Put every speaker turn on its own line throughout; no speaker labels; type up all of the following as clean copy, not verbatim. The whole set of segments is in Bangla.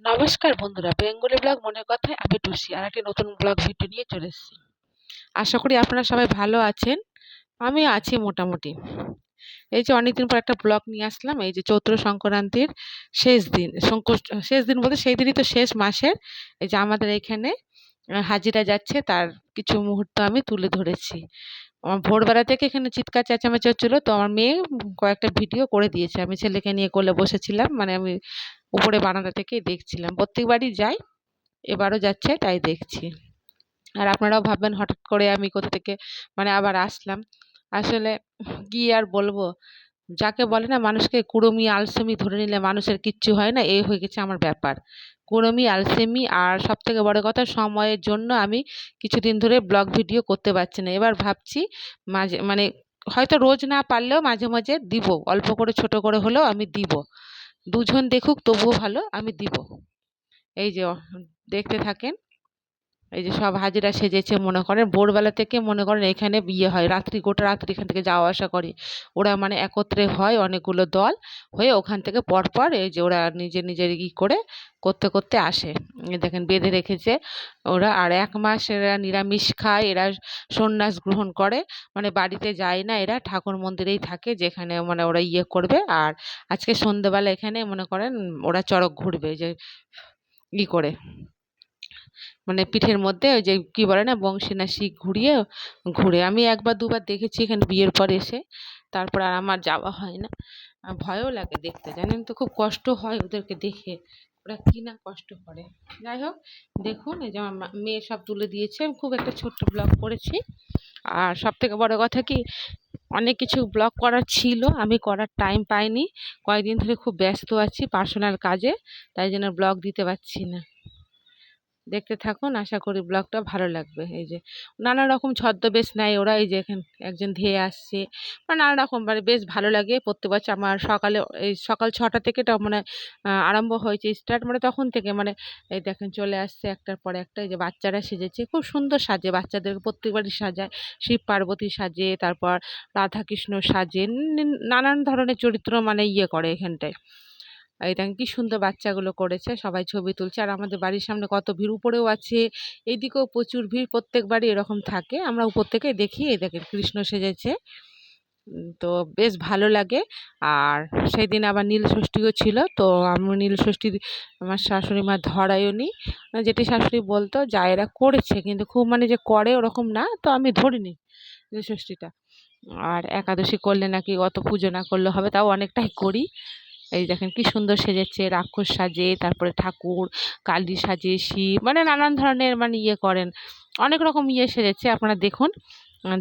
নমস্কার বন্ধুরা, বেঙ্গলি ব্লগ মনের কথায় আমি টুসি আর একটি নতুন ব্লগ ভিডিও নিয়ে চলে এসেছি। আশা করি আপনারা সবাই ভালো আছেন। আমি আছি মোটামুটি। এই যে অনেকদিন পর একটা ব্লগ নিয়ে আসলাম। এই যে চৈত্র সংক্রান্তির শেষ দিন, শেষ দিন বলতে সেই দিনই তো শেষ মাসের। এই যে আমাদের এখানে হাজিরা যাচ্ছে, তার কিছু মুহূর্ত আমি তুলে ধরেছি। আমার ভোরবেলা থেকে এখানে চিৎকার চেঁচামেচি হচ্ছিল, তো আমার মেয়ে কয়েকটা ভিডিও করে দিয়েছে। আমি ছেলেকে নিয়ে কোলে বসেছিলাম, মানে আমি উপরে বারান্দা থেকেই দেখছিলাম। প্রত্যেকবারই যাই, এবারও যাচ্ছে, তাই দেখছি। আর আপনারাও ভাববেন হঠাৎ করে আমি কোথা থেকে মানে আবার আসলাম। আসলে কি আর বলবো, যাকে বলে না মানুষকে কুড়মি আলসেমি ধরে নিলে মানুষের কিচ্ছু হয় না, এই হয়ে গেছে আমার ব্যাপার। কুড়মি আলসেমি, আর সব থেকে বড় কথা সময়ের জন্য আমি কিছুদিন ধরে ব্লগ ভিডিও করতে পারছি না। এবার ভাবছি মাঝে মানে হয়তো রোজ না পারলেও মাঝে মাঝে দিব, অল্প করে ছোট করে হলেও আমি দিব। দুজন দেখুক তবুও ভালো, আমি দিব। এই যে দেখতে থাকেন। এই যে সব হাজিরা সেজেছে, মনে করেন ভোরবেলা থেকে মনে করেন এখানে বিয়ে হয়, রাত্রি গোটা রাত্রি এখান থেকে যাওয়া আসা করে। ওরা মানে একত্রে হয় অনেকগুলো দল হয়ে, ওখান থেকে পরপর এই যে ওরা নিজের নিজের করে করতে করতে আসে। এই দেখেন বেঁধে রেখেছে ওরা। আর 1 মাস এরা নিরামিষ খায়, এরা সন্ন্যাস গ্রহণ করে, মানে বাড়িতে যায় না, এরা ঠাকুর মন্দিরেই থাকে, যেখানে মানে ওরা করবে। আর আজকে সন্ধ্যেবেলা এখানে মনে করেন ওরা চড়ক ঘুরবে, যে করে মানে পিঠের মধ্যে ওই যে কি বলে না বংশী না শিক ঘুরিয়ে ঘুরে। আমি একবার দুবার দেখেছি এখানে বিয়ের পর এসে, তারপর আর আমার যাওয়া হয় না। ভয়ও লাগে দেখতে, জানেন তো, খুব কষ্ট হয় ওদেরকে দেখে, ওরা কি না কষ্ট করে। যাই হোক, দেখুন এই যে আমার মেয়ে সব তুলে দিয়েছে। আমি খুব একটা ছোট্ট ব্লগ করেছি। আর সব থেকে বড় কথা কি, অনেক কিছু ব্লগ করার ছিল, আমি করার টাইম পাইনি। কয়েকদিন ধরে খুব ব্যস্ত আছি পার্সোনাল কাজে, তাই জন্য ব্লগ দিতে পারছি না। দেখতে থাকুন, আশা করি ব্লগটা ভালো লাগবে। এই যে নানা রকম ছদ্মবেশ নেয় ওরা। এই যে এখানে একজন ধেয়ে আসছে, মানে নানা রকম, মানে বেশ ভালো লাগে। প্রত্যেক বছর আমার সকালে এই সকাল 6টা থেকে এটা মানে আরম্ভ হয়েছে, স্টার্ট মানে তখন থেকে মানে এই দেখেন চলে আসছে একটার পর একটা। এই যে বাচ্চারা সেজেছে, খুব সুন্দর সাজে, বাচ্চাদেরকে প্রত্যেকবারই সাজায়। শিব পার্বতী সাজে, তারপর রাধা কৃষ্ণ সাজে, নানান ধরনের চরিত্র মানে করে এখানটায়। এই দেখেন কি সুন্দর বাচ্চাগুলো করেছে, সবাই ছবি তুলছে। আর আমাদের বাড়ির সামনে কত ভিড়, উপরেও আছে, এইদিকেও প্রচুর ভিড়। প্রত্যেকবারই এরকম থাকে, আমরা উপর থেকে দেখি। এই দেখেন কৃষ্ণ সেজেছে। তো বেশ ভালো লাগে। আর সেই দিন আবার নীল ষষ্ঠীও ছিল, তো আমি নীল ষষ্ঠীর আমার শাশুড়ি মা ধরায়নি। যেটি শাশুড়ি বলতো যা এরা করেছে, কিন্তু খুব মানে যে করে ওরকম না, তো আমি ধরিনি নীল ষষ্ঠীটা। আর একাদশী করলে নাকি অত পুজো না করলে হবে, তাও অনেকটাই করি। এই দেখেন কি সুন্দর সেজেছে, রাক্ষস সাজে, তারপরে ঠাকুর, কালী সাজে, শিব, মানে নানান ধরনের মানে করেন, অনেক রকম সেজেছে। আপনারা দেখুন,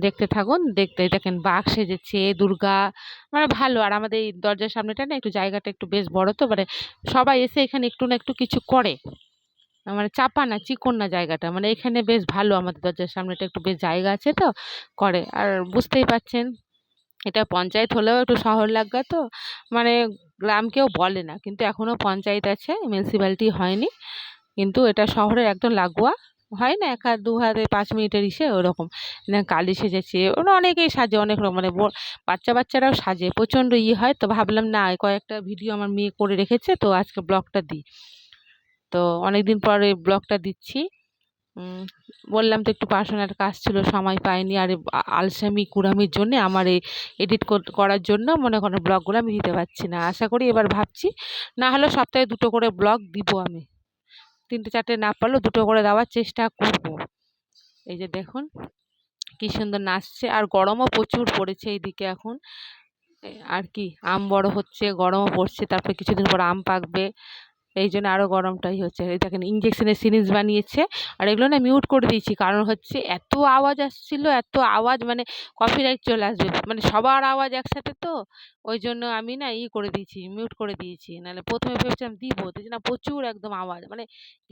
দেখতে থাকুন। দেখতে দেখেন বাঘ সেজেছে, দুর্গা, মানে ভালো। আর আমাদের এই দরজার সামনেটা না একটু জায়গাটা একটু বেশ বড়, তো মানে সবাই এসে এখানে একটু না একটু কিছু করে, মানে চাপা না চিকন না জায়গাটা, মানে এখানে বেশ ভালো। আমাদের দরজার সামনেটা একটু বেশ জায়গা আছে, তো করে। আর বুঝতেই পাচ্ছেন এটা পঞ্চায়েত হলেও একটু শহর লাগা, তো মানে গ্রাম কেউ বলে না, কিন্তু এখনো পঞ্চায়েত আছে, মিউনিসিপ্যালিটি হয়নি। কিন্তু এটা শহরের একদম লাগোয়া, হয় না 1 হাত 2 হাতে 5 মিনিটের ওরকম। কালী সেজেছে, ওরা অনেকেই সাজে, অনেক রকম, মানে বাচ্চারাও সাজে, প্রচণ্ড হয়। তো ভাবলাম না, কয়েকটা ভিডিও আমার মেয়ে করে রেখেছে, তো আজকে ব্লগটা দিই। তো অনেকদিন পরে ব্লগটা দিচ্ছি। উম, বললাম তো একটু পার্সোনাল কাজ ছিল, সময় পাইনি। আর এই আলসেমি কুড়ামির জন্য আমার এই এডিট করার জন্য মনে করেন ব্লগগুলো আমি দিতে পারছি না। আশা করি এবার ভাবছি না হলেও সপ্তাহে 2টো করে ব্লগ দিব আমি, 3টে 4টে না পারলেও 2টো করে দেওয়ার চেষ্টা করব। এই যে দেখুন কি সুন্দর নাচছে। আর গরমও প্রচুর পড়েছে এইদিকে এখন। আর কি আম বড় হচ্ছে, গরমও পড়ছে, তারপরে কিছুদিন পর আম পাকবে, এই জন্য আরও গরমটাই হচ্ছে। এই দেখেন ইঞ্জেকশনের সিরিঞ্জ বানিয়েছে। আর এগুলো না মিউট করে দিয়েছি, কারণ হচ্ছে এত আওয়াজ আসছিল, এত আওয়াজ, মানে কপিরাইট চলে আসবে, মানে সবার আওয়াজ একসাথে, তো ওই জন্য আমি না করে দিয়েছি, মিউট করে দিয়েছি। নাহলে প্রথমে ভেবেছিলাম দিব, দেখছি না প্রচুর একদম আওয়াজ, মানে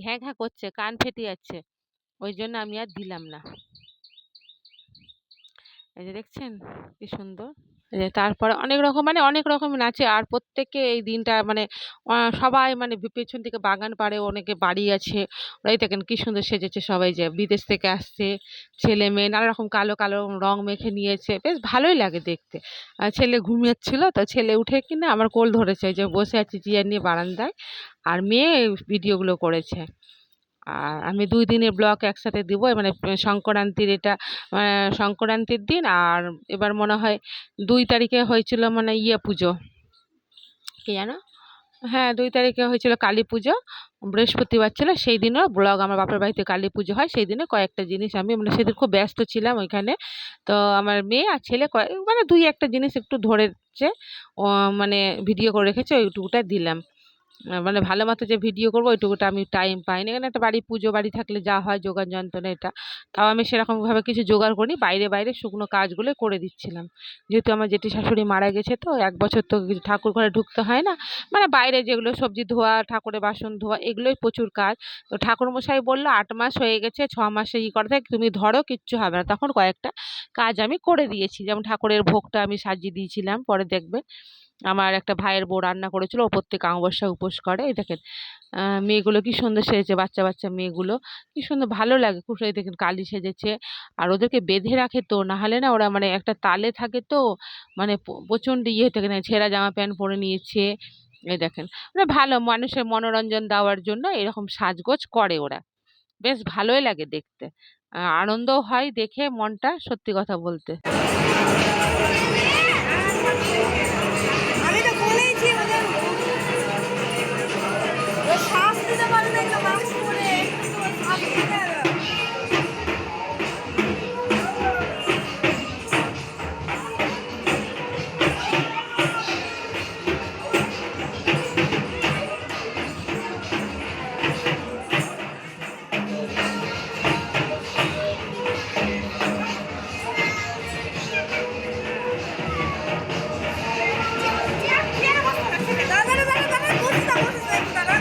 ঘ্যাঁ ঘ্যাঁ করছে, কান ফেটে যাচ্ছে, ওই জন্য আমি আর দিলাম না। এই যে দেখছেন কি সুন্দর। এই যে তারপরে অনেক রকম নাচে, আর প্রত্যেকে এই দিনটা মানে সবাই মানে পেছন থেকে বাগান পাড়ে অনেকে বাড়ি আছে। ওরাই দেখেন কি সুন্দর সেজেছে সবাই, যে বিদেশ থেকে আসছে ছেলে মেয়ে নানা রকম কালো কালো রং মেখে নিয়েছে, বেশ ভালোই লাগে দেখতে। আর ছেলে ঘুমিয়েছিল, তো ছেলে উঠে কিনা আমার কোল ধরেছে, এই যে বসে আছি চেয়ার নিয়ে বারান্দায়, আর মেয়ে ভিডিওগুলো করেছে। আর আমি ২ দিনের ব্লগ একসাথে দিব। মানে সংক্রান্তির এটা সংক্রান্তির দিন, আর এবার মনে হয় ২ তারিখে হয়েছিল মানে পুজো, কি জানো? হ্যাঁ, ২ তারিখে হয়েছিল কালী পুজো। বৃহস্পতিবার ছিল, সেই দিনও ব্লগ, আমার বাপের বাড়িতে কালী পুজো হয়, সেই দিনে কয়েকটা জিনিস আমি মানে সেদিন খুব ব্যস্ত ছিলাম ওইখানে। তো আমার মেয়ে আর ছেলে মানে ২-১টা জিনিস একটু ধরেছে, ও মানে ভিডিও করে রেখেছে, ওইটুকুটা দিলাম। মানে ভালো মতো যে ভিডিও করবো ওইটুকুটা আমি টাইম পাইনি। এখানে একটা পুজো বাড়ি থাকলে যা হয় যোগান যন্ত্রণা এটা। তাও আমি সেরকমভাবে কিছু জোগাড় করিনি। বাইরে শুকনো কাজগুলো করে দিচ্ছিলাম। যেহেতু আমার জেঠি শাশুড়ি মারা গেছে, তো ১ বছর তো কিছু ঠাকুর ঘরে ঢুকতে হয় না। মানে বাইরে যেগুলো সবজি ধোয়া, ঠাকুরের বাসন ধোয়া, এগুলোই প্রচুর কাজ। তো ঠাকুরমশাই বলল ৮ মাস হয়ে গেছে, ৬ মাসে করা থাকে, তুমি ধরো কিচ্ছু হবে না। তখন কয়েকটা কাজ আমি করে দিয়েছি। যেমন ঠাকুরের ভোগটা আমি সাজিয়ে দিয়েছিলাম, পরে দেখবেন। আমার একটা ভাইয়ের বউ রান্না করেছিল, ও প্রত্যেক অমাবস্যায় উপোস করে। এই দেখেন মেয়েগুলো কি সুন্দর সেজেছে, বাচ্চা মেয়েগুলো কি সুন্দর ভালো লাগে খুব। এই দেখেন কালী সেজেছে, আর ওদেরকে বেঁধে রাখে, তো না হলে না ওরা মানে একটা তালে থাকে, তো মানে প্রচণ্ড থাকে না, ছেঁড়া জামা প্যান্ট পরে নিয়েছে। এই দেখেন মানে ভালো মানুষের মনোরঞ্জন দেওয়ার জন্য এরকম সাজগোজ করে ওরা, বেশ ভালোই লাগে দেখতে। আনন্দও হয় দেখে মনটা, সত্যি কথা বলতে।
আমি তো বলেইছি ওদের শ্বাস দিতে পারে না, একটা মাস্ক পরে একটু শ্বাস দিতে হবে। দাঁড়া দাঁড়া দাঁড়া দাঁড়া, বসিস না বসিস না, একটু দাঁড়া।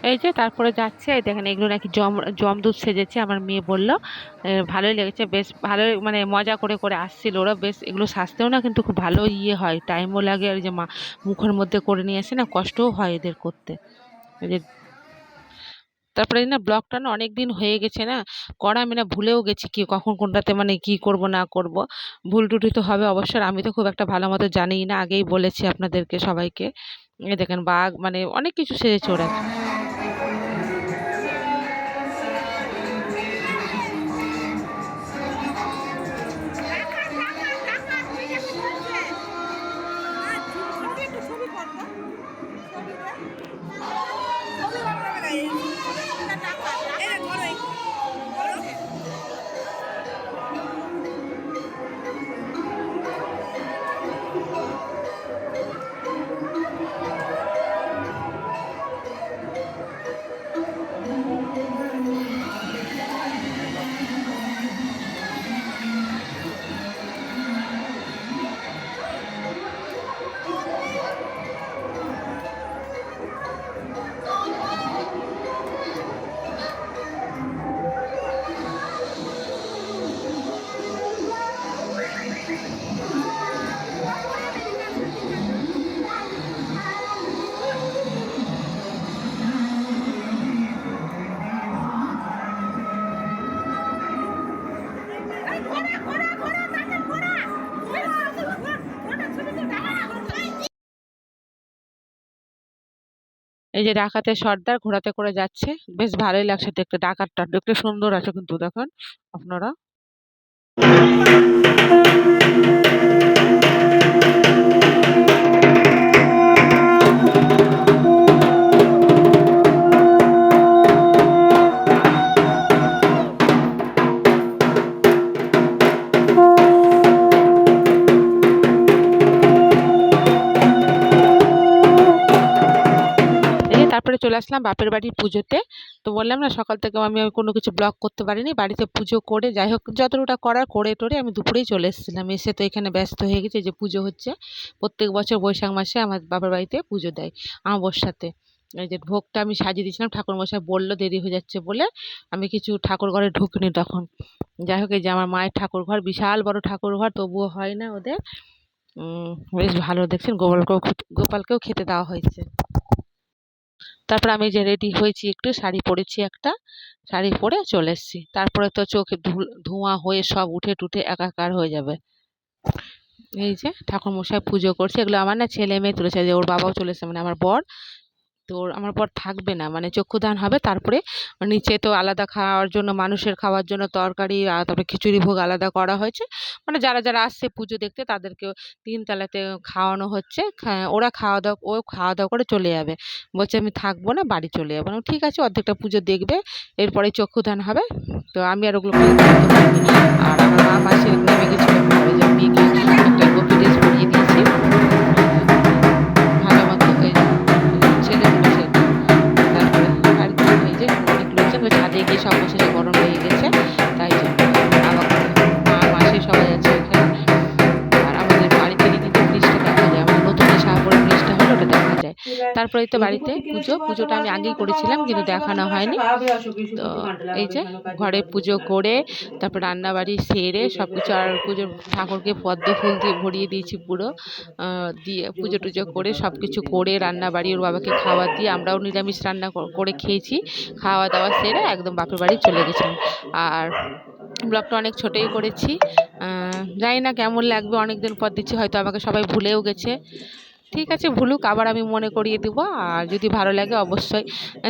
এই যে তারপরে যাচ্ছে, এই দেখেন এগুলো নাকি জমদূত সেজেছে। আমার মেয়ে বলল ভালোই লেগেছে, বেশ ভালোই মানে মজা করে আসছিল ওরা। বেশ এগুলো সাজতেও না কিন্তু খুব ভালো হয়, টাইমও লাগে, আর এই যে মুখের মধ্যে করে নিয়ে আসে না, কষ্টও হয় এদের করতে। এই যে তারপরে না ব্লগটা না অনেক দিন হয়ে গেছে না করা, আমি না ভুলেও গেছি কি কখন কোনটাতে মানে কি করব না করব। ভুল টুটি তো হবে অবশ্যই, আমি তো খুব একটা ভালো মতো জানিই না, আগেই বলেছি আপনাদেরকে সবাইকে। এই দেখেন বাঘ মানে অনেক কিছু সেজেছে ওরা।
ছবি একটু ছবি কর তো, ছবি কর। ছবি বানাবে না, এই এই যে ধরো, ধরো। এই ঘোড়া ঘোড়া ঘোড়া, তাকে ঘোড়া ঘোড়া ঘোড়া, ছবিতে দাঁড়া।
এই যে ডাকাতের সর্দার ঘোড়াতে করে যাচ্ছে, বেশ ভালোই লাগছে দেখতে। ডাকাতটা দেখতে সুন্দর আছে কিন্তু, দেখুন আপনারা। এই যে তারপরে চলে আসলাম বাপের বাড়ির পুজোতে। তো বললাম না সকাল থেকে আমি কোনো কিছু ব্লগ করতে পারিনি, বাড়িতে পুজো করে যাই হোক যতটুকু করার করে টোরে আমি দুপুরেই চলে এসেছিলাম। এসে তো এখানে ব্যস্ত হয়ে গেছি, যে পুজো হচ্ছে প্রত্যেক বছর বৈশাখ মাসে আমার বাপের বাড়িতে পুজো দেয় আমাবস্যাতে। এই যে ভোগটা আমি সাজিয়ে দিয়েছিলাম, ঠাকুরমশাই বললো দেরি হয়ে যাচ্ছে বলে আমি কিছু ঠাকুর ঘরে ঢুকিনি তখন। যাই হোক এই যে আমার মায়ের ঠাকুর ঘর, বিশাল বড় ঠাকুর ঘর, তবুও হয় না ওদের। বেশ ভালো দেখছেন, গোপালকেও খেতে দেওয়া হয়েছে। তারপর আমি যে রেডি হয়েছি, একটু শাড়ি পরেছি, একটা শাড়ি পরে চলে এসেছি। তারপরে তো চোখে ধোঁয়া হয়ে সব উঠে টুঠে একাকার হয়ে যাবে। এই যে ঠাকুর মশাই পুজো করছে, এগুলো আমার না ছেলে মেয়ে তুলেছে, যে ওর বাবাও চলে এসেছে, মানে আমার বর। তো আমার বর থাকবে না, মানে চক্ষুদান হবে, তারপরে নিচে তো আলাদা খাওয়ার জন্য, মানুষের খাওয়ার জন্য তরকারি আর তারপরে খিচুড়ি ভোগ আলাদা করা হয়েছে। মানে যারা যারা আসছে পুজো দেখতে তাদেরকেও 3 তলাতে খাওয়ানো হচ্ছে। ওরা খাওয়া দাওয়া করে চলে যাবে। বলছে আমি থাকবো না, বাড়ি চলে যাবো। আমি ঠিক আছে, অর্ধেকটা পুজো দেখবে, এরপরে চক্ষুদান হবে। তো আমি আর ওগুলো করতে পারিনি। আর আমার মা মাসি নেমে গেছিলো ঘরে, যে মেয়েকে একটা গোপী ড্রেস পরিয়ে দিয়েছি ভালো মতো। এই ছেলে বসে, তারপরে আর কি, এই যে অনেক লোকজন ওই ছাদে গিয়ে সব বসে গরম লেগে গেছে, তাই জন্য আবার মা মাসি সবাই আছে ওখানে। আর আমাদের বাড়ি থেকে কিন্তু ব্রিজটা দেখা যায়, আমাদের নতুন যে শাহপুরের ব্রিজটা হলো ওটা দেখা যায়। তারপরে তো বাড়িতে পুজোটা আমি আগেই করেছিলাম, কিন্তু দেখানো হয়নি। তো এই যে ঘরে পুজো করে তারপর রান্না বাড়ি সেরে সব কিছু, আর পুজোর ঠাকুরকে পদ্ম ফুল দিয়ে ভরিয়ে দিয়েছি পুরো, দিয়ে পুজো টুজো করে সব কিছু করে রান্না বাড়ি ওর বাবাকে খাওয়া দিয়ে আমরাও নিরামিষ রান্না করে খেয়েছি। খাওয়া দাওয়া সেরে একদম বাপের বাড়ি চলে গেছিলাম। আর ব্লগটা অনেক ছোটোই করেছি, জানি না কেমন লাগবে, অনেকদিন পর দিচ্ছি, হয়তো আমাকে সবাই ভুলেও গেছে। ঠিক আছে, ভুলুক, আবার আমি মনে করিয়ে দেবো। আর যদি ভালো লাগে অবশ্যই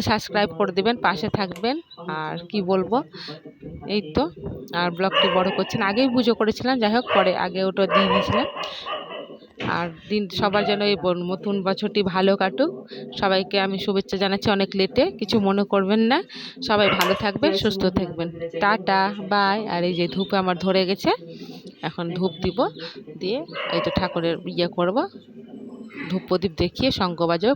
সাবস্ক্রাইব করে দেবেন, পাশে থাকবেন। আর কি বলবো, এই তো। আর ব্লগটি বড় করছেন, আগেই পুজো করেছিলাম, যাই হোক পরে আগে ওটা দিয়ে দিয়েছিলাম। আর সবার যেন এই নতুন বছরটি ভালো কাটুক। সবাইকে আমি শুভেচ্ছা জানাচ্ছি অনেক লেটে, কিছু মনে করবেন না। সবাই ভালো থাকবেন, সুস্থ থাকবেন। Tata, by. আর এই যে ধূপ আমার ধরে গেছে, এখন ধূপ দিব, দিয়ে এই তো ঠাকুরের ইয়ে করবো, ধূপ প্রদীপ দেখিয়ে শঙ্খ বাজাবো।